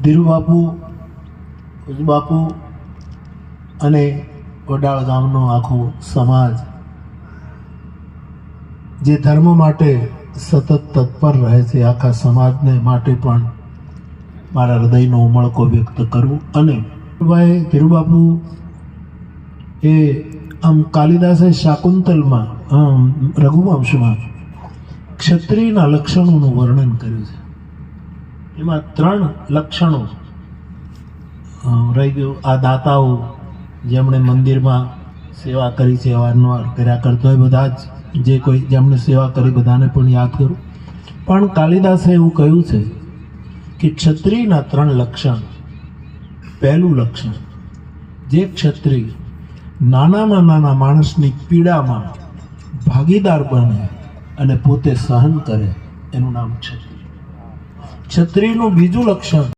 ધીરુબાપુ, બાપુ અને વડાળ ગામનો આખો સમાજ જે ધર્મ માટે સતત તત્પર રહે છે, આખા સમાજને માટે પણ મારા હૃદયનો ઉમળકો વ્યક્ત કરું. અને ભાઈ ધીરુબાપુ એ આમ કાલિદાસે શાકુંતલમાં રઘુવંશમાં ક્ષત્રિયના લક્ષણોનું વર્ણન કર્યું છે. એમાં 3 લક્ષણો રહી ગયું. આ દાતાઓ જેમણે મંદિરમાં સેવા કરી છે, અવારનવાર કર્યા કરતો હોય, બધા જ જે કોઈ જેમણે સેવા કરી બધાને પણ યાદ કરું. પણ કાલિદાસે એવું કહ્યું છે કે ક્ષત્રિયના 3 લક્ષણ. પહેલું લક્ષણ, જે ક્ષત્રિય નાનામાં નાના માણસની પીડામાં ભાગીદાર બને અને પોતે સહન કરે એનું નામ ક્ષત્રિય. ક્ષત્રિયનું બીજું લક્ષણ